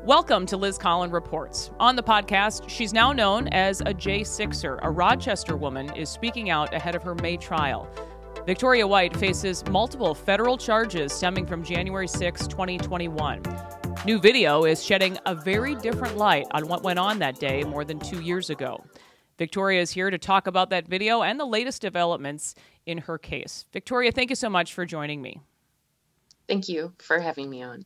Welcome to Liz Collin Reports. On the podcast, she's now known as a J6er. A Rochester woman is speaking out ahead of her May trial. Victoria White faces multiple federal charges stemming from January 6, 2021. New video is shedding a very different light on what went on that day more than 2 years ago. Victoria is here to talk about that video and the latest developments in her case. Victoria, thank you so much for joining me. Thank you for having me on.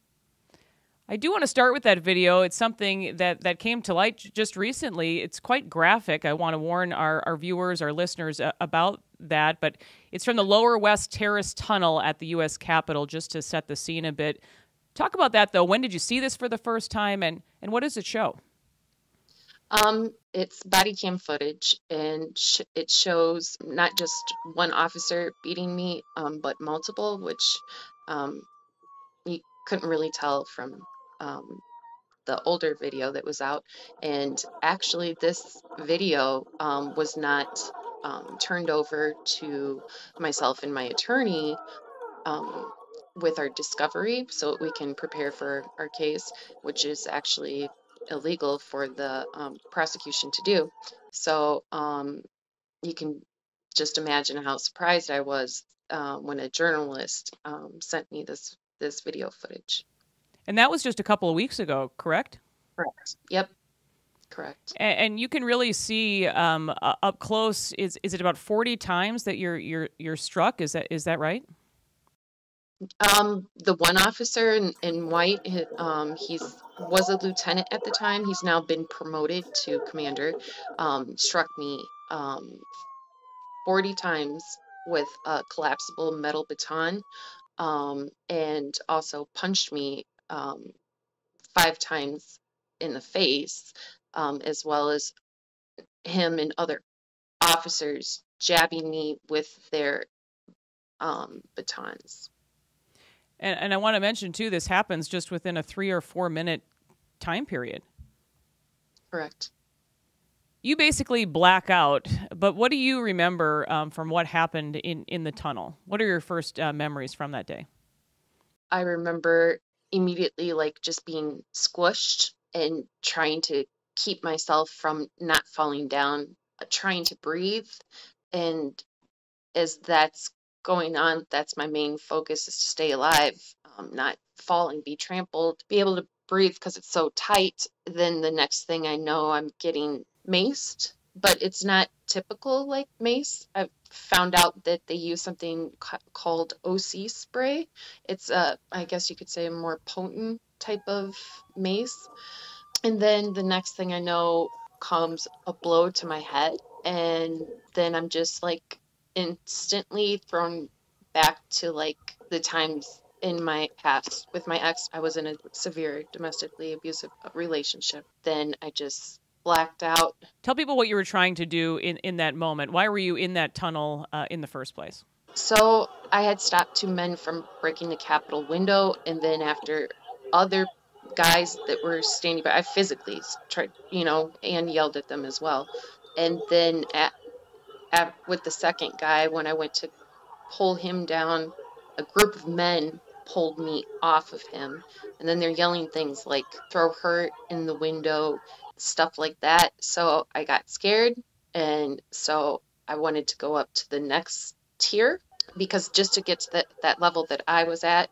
I do want to start with that video. It's something that came to light just recently. It's quite graphic. I want to warn our viewers, our listeners about that. But it's from the Lower West Terrace Tunnel at the U.S. Capitol, just to set the scene a bit. Talk about that, though. When did you see this for the first time, and what does it show? It's Bodycam footage, and it shows not just one officer beating me, but multiple, which you couldn't really tell from the older video that was out. And actually, this video was not turned over to myself and my attorney with our discovery, so we can prepare for our case, which is actually illegal for the prosecution to do. So you can just imagine how surprised I was when a journalist sent me this video footage. And that was just a couple of weeks ago, correct? Correct. Yep. Correct. And you can really see up close. Is it about 40 times that you're struck? Is that right? The one officer in white, he was a lieutenant at the time. He's now been promoted to commander. Struck me 40 times with a collapsible metal baton, and also punched me 5 times in the face, as well as him and other officers jabbing me with their batons. And I want to mention, too, this happens just within a 3 or 4 minute time period. Correct. You basically black out, but what do you remember from what happened in the tunnel? What are your first memories from that day? I remember immediately just being squished and trying to keep myself from not falling down, trying to breathe. And as that's going on, that's my main focus, is to stay alive, not fall and be trampled, be able to breathe because it's so tight. Then the next thing I know, I'm getting maced, but it's not typical like mace. I've found out that they use something called OC spray. It's I guess you could say a more potent type of mace. And then the next thing I know comes a blow to my head, and then I'm just instantly thrown back to the times in my past with my ex. I was in a severe domestically abusive relationship. Then I just blacked out. Tell people what you were trying to do in that moment. Why were you in that tunnel in the first place? So I had stopped 2 men from breaking the Capitol window, and then after other guys that were standing by, I physically tried, and yelled at them as well. And then with the second guy, when I went to pull him down, a group of men pulled me off of him. And then they're yelling things like, throw her in the window, stuff like that. So I got scared, and so I wanted to go up to the next tier, because just to get to that level that I was at,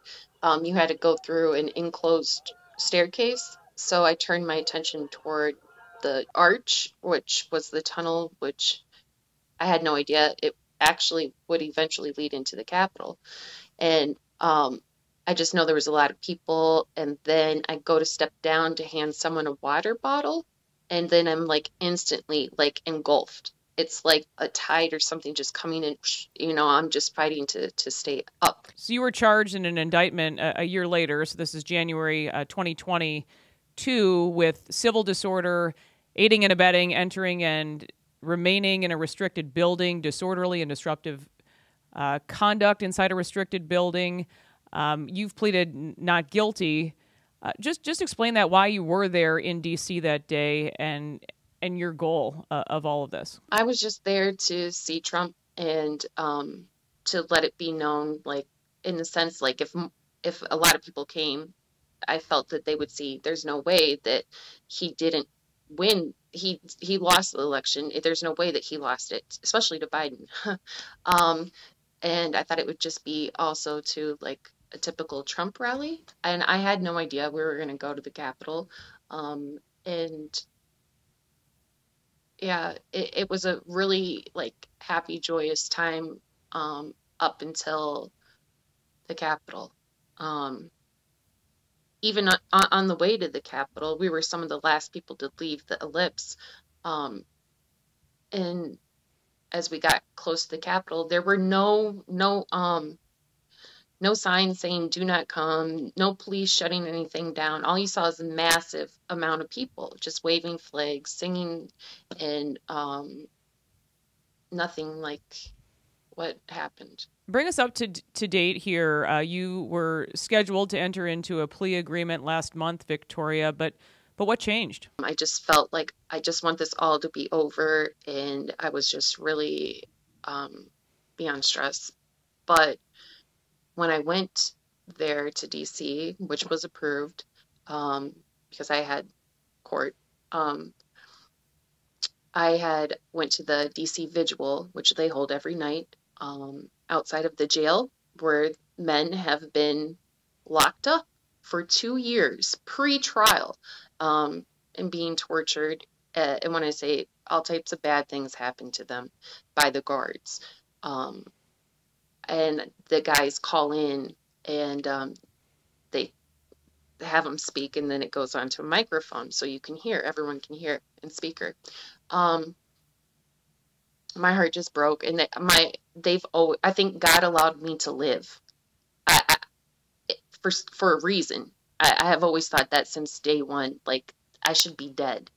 you had to go through an enclosed staircase. So I turned my attention toward the arch, which was the tunnel, which I had no idea it actually would eventually lead into the Capitol. And I just know there was a lot of people, and then I go to step down to hand someone a water bottle, and then I'm instantly engulfed. It's like a tide or something just coming in. I'm just fighting to stay up. So you were charged in an indictment a year later, so this is January 2022, with civil disorder, aiding and abetting, entering and remaining in a restricted building, disorderly and disruptive conduct inside a restricted building. You've pleaded not guilty. Just explain that, why you were there in D.C. that day, and your goal of all of this. I was just there to see Trump, and to let it be known, in the sense, if a lot of people came, I felt that they would see there's no way that he didn't win. He lost the election. There's no way that he lost it, especially to Biden. Um, and I thought it would just be also to like a typical Trump rally. And I had no idea we were going to go to the Capitol. And yeah, it was a really like happy, joyous time up until the Capitol. Um, Even on the way to the Capitol, we were some of the last people to leave the ellipse. Um, and as we got close to the Capitol, there were no signs saying "Do not come," no police shutting anything down. All you saw is a massive amount of people just waving flags, singing, and nothing like what happened. Bring us up to date here. You were scheduled to enter into a plea agreement last month, Victoria, but what changed? I just felt like I just want this all to be over, and I was just really beyond stress. But when I went there to DC, which was approved, because I had court, I had went to the DC Vigil, which they hold every night, outside of the jail, where men have been locked up for 2 years pre-trial, and being tortured. And when I say all types of bad things happen to them by the guards, and the guys call in and they have them speak, and then it goes onto a microphone so you can hear, everyone can hear in speaker. My heart just broke, and I think God allowed me to live. I for a reason. I have always thought that since day one, like I should be dead.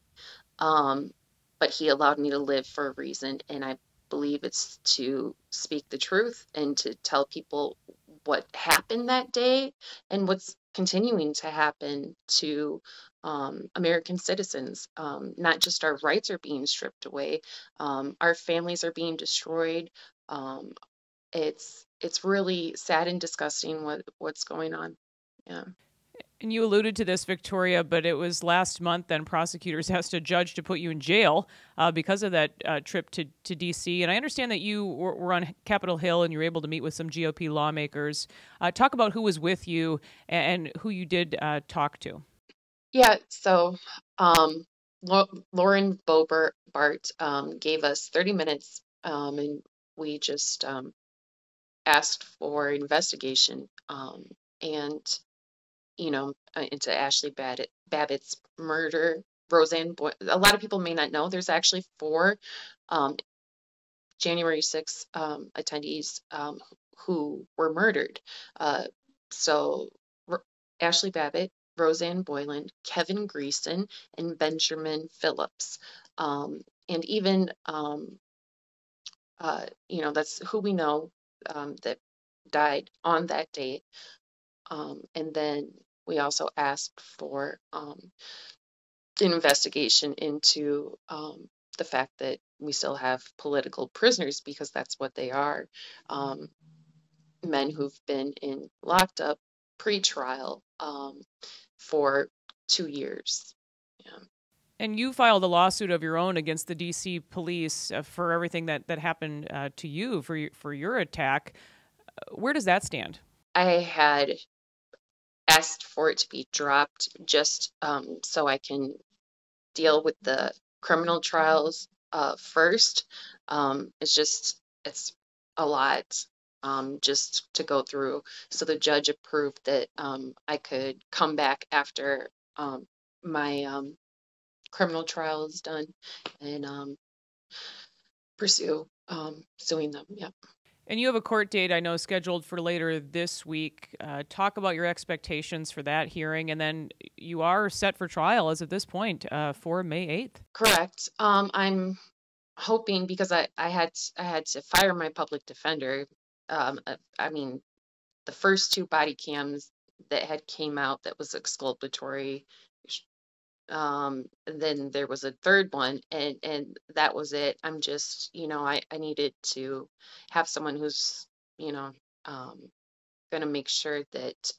But he allowed me to live for a reason, and I believe it's to speak the truth and to tell people what happened that day and what's continuing to happen to American citizens. Not just our rights are being stripped away, our families are being destroyed. Um, it's really sad and disgusting what's going on. Yeah. And you alluded to this, Victoria, but it was last month then prosecutors asked a judge to put you in jail because of that trip to D.C. And I understand that you were on Capitol Hill and you were able to meet with some GOP lawmakers. Talk about who was with you and who you did talk to. Yeah, so Lauren Bart gave us 30 minutes, and we just asked for investigation, and into Ashley Babbitt's murder. A lot of people may not know there's actually four um, January 6th attendees who were murdered. So Ashley Babbitt, Roseanne Boyland, Kevin Greason, and Benjamin Phillips. And even, that's who we know that died on that date. And then we also asked for an investigation into the fact that we still have political prisoners, because that's what they are. Men who've been locked up pre-trial for 2 years. Yeah. And you filed a lawsuit of your own against the D.C. police for everything that happened to you for your attack. Where does that stand? I had asked for it to be dropped just so I can deal with the criminal trials first. It's a lot just to go through. So the judge approved that I could come back after my criminal trial is done and pursue suing them. Yeah. And you have a court date, I know, scheduled for later this week. Talk about your expectations for that hearing, and then you are set for trial as of this point for May 8th. Correct. I'm hoping, because I had to fire my public defender. I mean, the first two body cams that had came out that was exculpatory. Then there was a third one, and that was it. I'm just, I needed to have someone who's, um, going to make sure that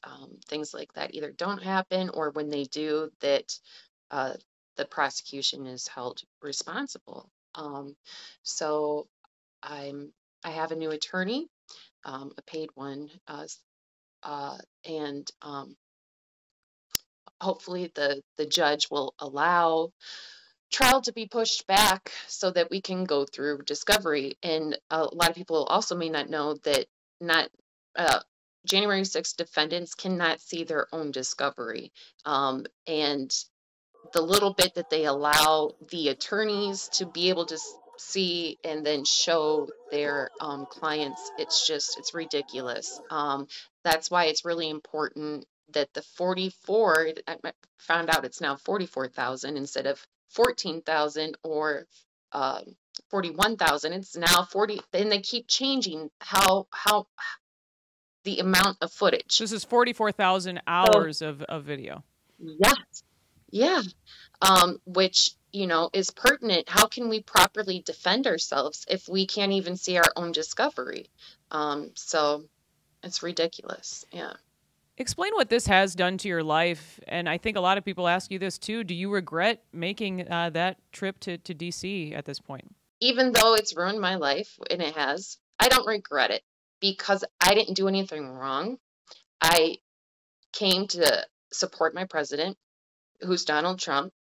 things like that either don't happen, or when they do, that the prosecution is held responsible. So I have a new attorney, a paid one, and hopefully the judge will allow trial to be pushed back so that we can go through discovery. And a lot of people also may not know that not January 6th defendants cannot see their own discovery. And the little bit that they allow the attorneys to be able to see and then show their clients, it's ridiculous. That's why it's really important that the 44, I found out it's now 44,000 instead of 14,000 or 41,000. It's now 40, and they keep changing how the amount of footage. This is 44,000 hours of video. Yes. Yeah. Which, is pertinent. How can we properly defend ourselves if we can't even see our own discovery? So it's ridiculous. Yeah. Explain what this has done to your life. And I think a lot of people ask you this too. Do you regret making that trip to DC at this point? Even though it's ruined my life, and it has, I don't regret it because I didn't do anything wrong. I came to support my president, who's Donald Trump,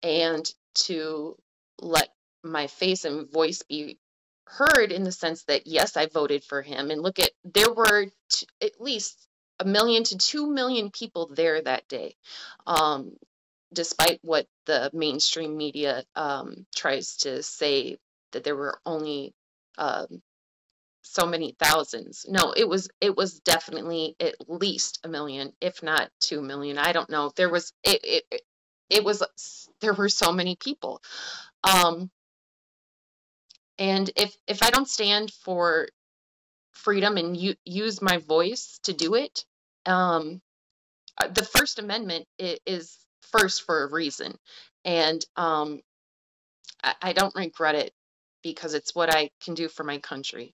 and to let my face and voice be heard in the sense that, yes, I voted for him. And look, there were at least 1 million to 2 million people there that day, despite what the mainstream media tries to say, that there were only so many thousands. No, it was definitely at least 1 million, if not 2 million. I don't know. There was there were so many people. And if I don't stand for freedom and use my voice to do it, the First Amendment is first for a reason. And I don't regret it because it's what I can do for my country.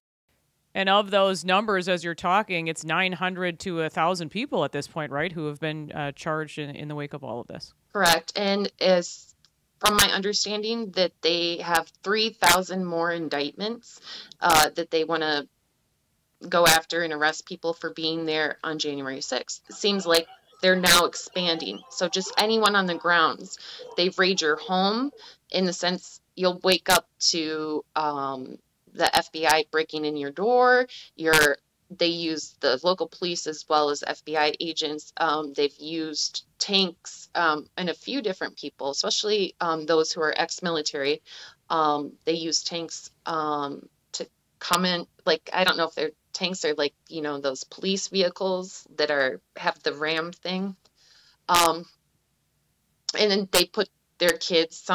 And of those numbers, as you're talking, it's 900 to 1,000 people at this point, right, who have been charged in the wake of all of this. Correct. And as from my understanding, that they have 3,000 more indictments that they want to go after and arrest people for being there on January 6th. It seems like they're now expanding. So just anyone on the grounds, they raid your home, in the sense you'll wake up to the FBI breaking in your door. They use the local police as well as FBI agents. They've used tanks and a few different people, especially those who are ex-military. They use tanks to come in. Like, I don't know if they're tanks are like, those police vehicles that have the ram thing. And then they put their kids,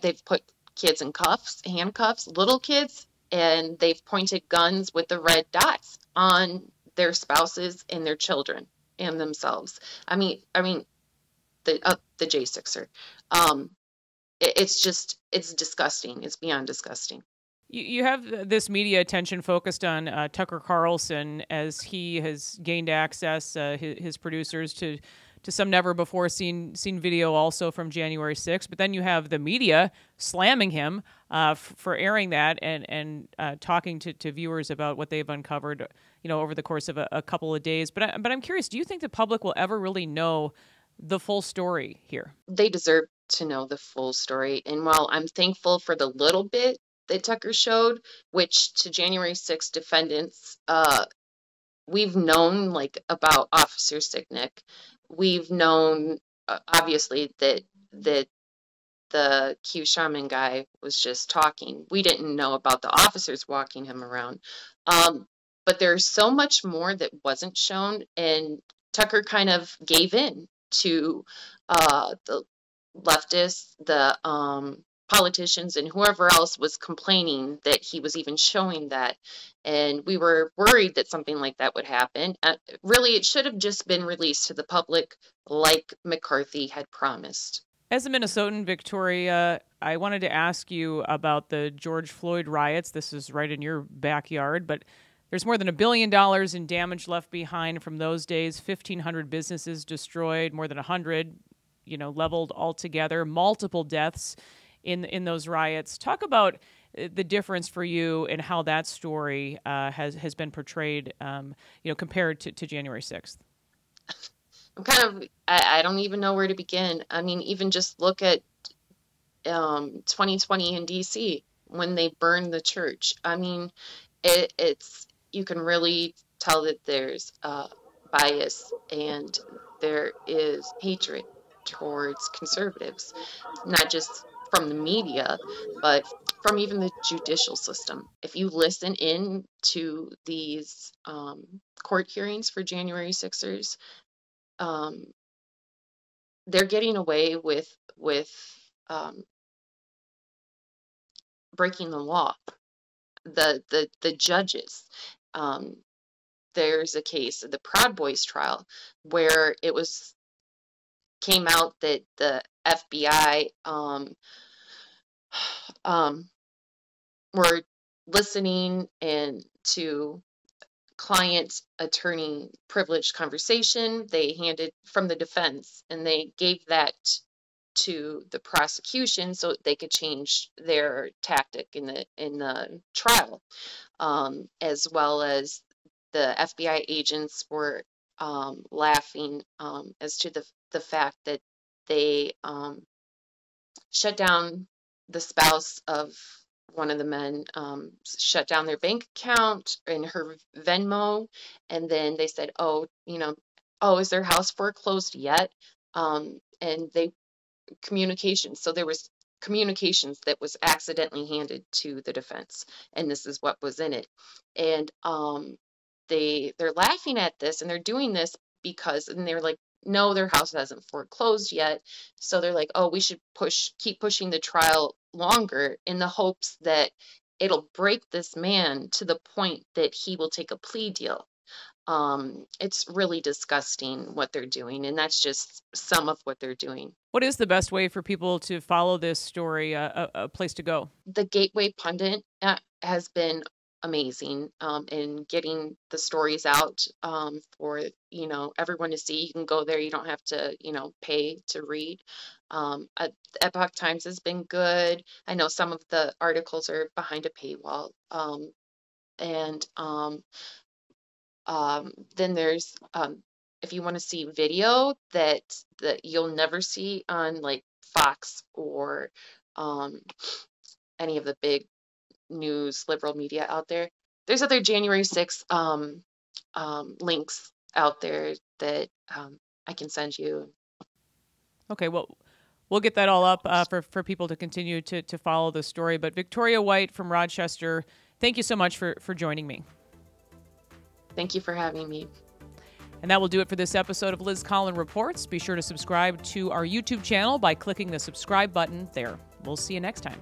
they've put kids in handcuffs, little kids, and they've pointed guns with the red dots on their spouses and their children and themselves. I mean, the J6er. It's disgusting. It's beyond disgusting. You have this media attention focused on Tucker Carlson, as he has gained access, his producers, to some never-before-seen video also from January 6th. But then you have the media slamming him for airing that and talking to viewers about what they've uncovered, over the course of a couple of days. But I'm curious, do you think the public will ever really know the full story here? They deserve to know the full story. And while I'm thankful for the little bit that Tucker showed, which to January 6th defendants, we've known about Officer Sicknick. We've known obviously that the Q shaman guy was just talking. We didn't know about the officers walking him around. But there's so much more that wasn't shown, and Tucker kind of gave in to the leftists, the politicians, and whoever else was complaining that he was even showing that. And we were worried that something like that would happen. Really, it should have just been released to the public like McCarthy had promised. As a Minnesotan, Victoria, I wanted to ask you about the George Floyd riots. This is right in your backyard, but There's more than $1 billion in damage left behind from those days. 1,500 businesses destroyed, more than 100, leveled altogether. Multiple deaths in those riots. Talk about the difference for you and how that story has been portrayed, compared to January 6th. I don't even know where to begin. I mean, even just look at 2020 in DC when they burned the church. I mean, it's you can really tell that there's bias and there is hatred towards conservatives, not just from the media, but from even the judicial system. If you listen in to these court hearings for January 6ers, they're getting away with breaking the law. The judges. There's a case, the Proud Boys trial, where came out that the FBI were listening and to client attorney privileged conversation they handed from the defense, and they gave that to the prosecution so they could change their tactic in the trial, as well as the FBI agents were laughing as to the fact that they shut down the spouse of one of the men, shut down their bank account and her Venmo, and then they said, oh, is their house foreclosed yet? And communications. So there was communications that was accidentally handed to the defense, and this is what was in it. And they're laughing at this, and they're doing this and they're like, no, their house hasn't foreclosed yet. So they're like, oh, we should keep pushing the trial longer in the hopes that it'll break this man to the point that he will take a plea deal. It's really disgusting what they're doing, and that's just some of what they're doing. What is the best way for people to follow this story, a place to go? The Gateway Pundit has been amazing in getting the stories out for everyone to see. You can go there, you don't have to pay to read. Epoch Times has been good. I know some of the articles are behind a paywall, and then there's if you want to see video that you'll never see on like Fox or any of the big news liberal media out there, there's other January 6th links out there that I can send you. Okay, well, we'll get that all up for people to continue to follow the story. But Victoria White from Rochester, thank you so much for joining me. Thank you for having me. And that will do it for this episode of Liz Collin Reports. Be sure to subscribe to our YouTube channel by clicking the subscribe button there. We'll see you next time.